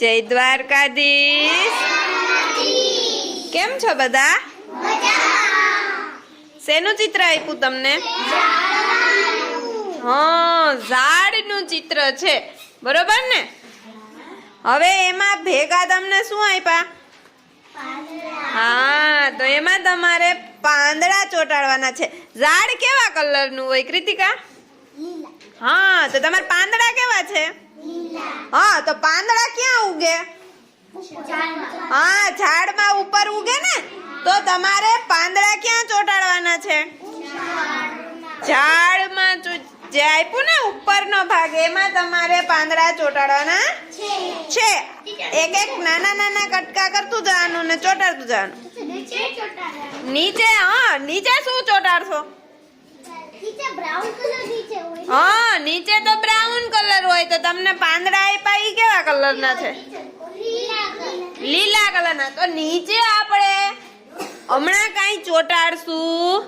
જય દ્વારકાધીશ। કેમ છો બધા? શેનું ચિત્ર આપ્યું તમને? હા, ઝાડનું ચિત્ર છે, બરોબર ને? હવે એમાં ભેગા તમને શું આપ્યા? હા, તો એમાં તમારે પાંદડા ચોંટાડવાના છે। ઝાડ કેવા કલરનું હોય કૃતિકા? હા, તો તમારે પાંદડા કેવા છે? હા, તો પાંદડા ક્યાં ઉગે? હા, ઝાડમાં ઉપર ઉગે ને, તો તમારે પાંદડા ક્યાં ચોંટાડવાના છે? ઝાડમાં જે આપ્યું ને ઉપરનો ભાગ, એમાં તમારે પાંદડા ચોંટાડવાના છે। એક એક નાના નાના કટકા કરતું જવાનું ને ચોંટાડતું જવાનું। નીચે? હા, નીચે શું ચોંટાડશો? હા, નીચે તો બ્રાઉન કલર હોય, તો તમને પાંદડા આપ્યા ઈ કેવા કલરના છે? લીલા કલરના। તો નીચે આપણે હમણાં કઈ ચોંટાડશું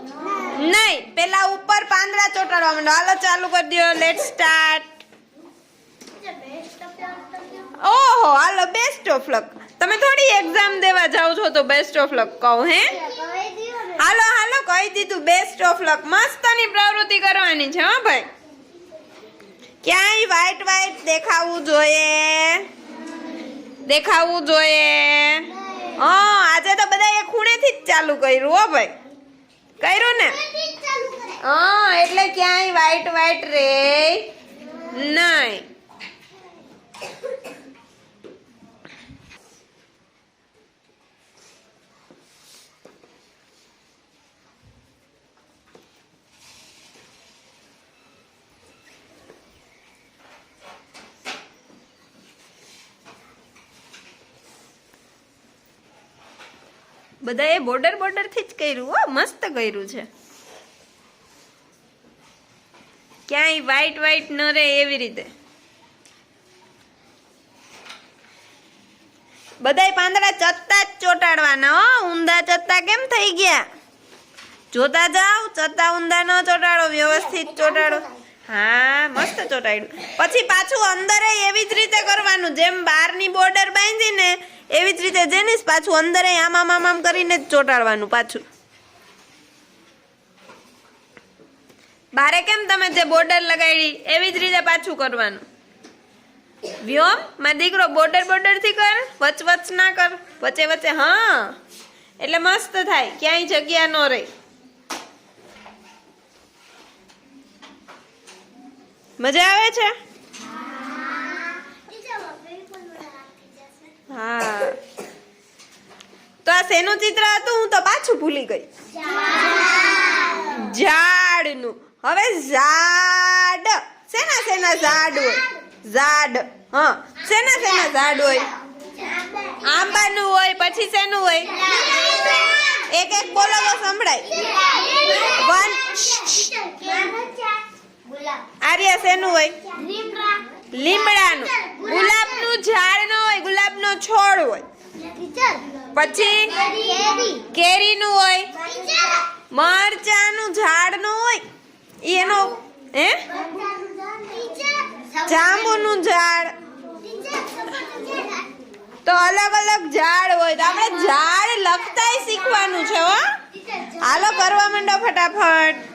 નહીં, પેલા ઉપર પાંદડા ચોંટાડવા માંડો। હાલો ચાલુ કરી દો, લેટ સ્ટાર્ટ। ઓહો, હાલો બેસ્ટ ઓફ લક। તમે થોડી એક્ઝામ દેવા જાવ છો તો બેસ્ટ ઓફ લક કહું? હે, હાલો હાલો કહી દીધું, બેસ્ટ ઓફ લક। મસ્તની પ્રવૃત્તિ કરવાની છે, હો ભાઈ। ક્યાંય વ્હાઈટ વ્હાઈટ દેખાવું જોઈએ। હા, આજે તો બધા એ ખૂણેથી જ ચાલુ કર્યું, હો ભાઈ। કર્યું ને? હા, એટલે ક્યાંય વ્હાઈટ વ્હાઈટ રે નહીં। બધાએ બોર્ડર થી જ કર્યું, હો, મસ્ત કર્યું છે। ક્યાંય વ્હાઈટ વ્હાઈટ ન રહે એવી રીતે બધાય પાંદડા ચત્તા જ ચોંટાડવાના, હો। ઊંધા ચત્તા કેમ થઈ ગયા? જોતા જાવ, ચત્તા ઊંધા ન ચોંટાડો, વ્યવસ્થિત ચોંટાડો। હા, મસ્ત ચોંટાડ્યું। પછી પાછું અંદરે એવી જ રીતે કરવાનું, જેમ બહારની બોર્ડર બાંધી ને એવી જ રીતે જેની પાછું અંદરે આમ કરીને જ ચોંટાડવાનું પાછું। બારે કેમ તમે જે બોર્ડર લગાડી એવી જ રીતે પાછું કરવાનું। વ્યોમ માં દીકરો બોર્ડર થી કર, વચ ના કર, વચ્ચે। હા, એટલે મસ્ત થાય, ક્યાંય જગ્યા ન રહે। મજા આવે છે? હા, તો આ શેનું ચિત્ર હતું? હું તો પાછું ભૂલી ગઈ। ઝાડનું। હવે ઝાડ શેના ઝાડ હોય? ઝાડ, હા, શેના ઝાડ હોય? આંબાનું હોય, પછી શેનું હોય? એક એક બોલો તો સંભળાય। આર્યા શેનું હોય? લીમડાનું। ગુલાબનું ઝાડ ન હોય, ગુલાબનો છોડ હોય। પછી કેરીનું હોય, મરચાનું ઝાડ નો હોય, એનો હે જાંબુનું ઝાડ। તો અલગ અલગ ઝાડ હોય, તો આપણે ઝાડ લખતાય શીખવાનું છે, હો। હાલો કરવા માંડો ફટાફટ।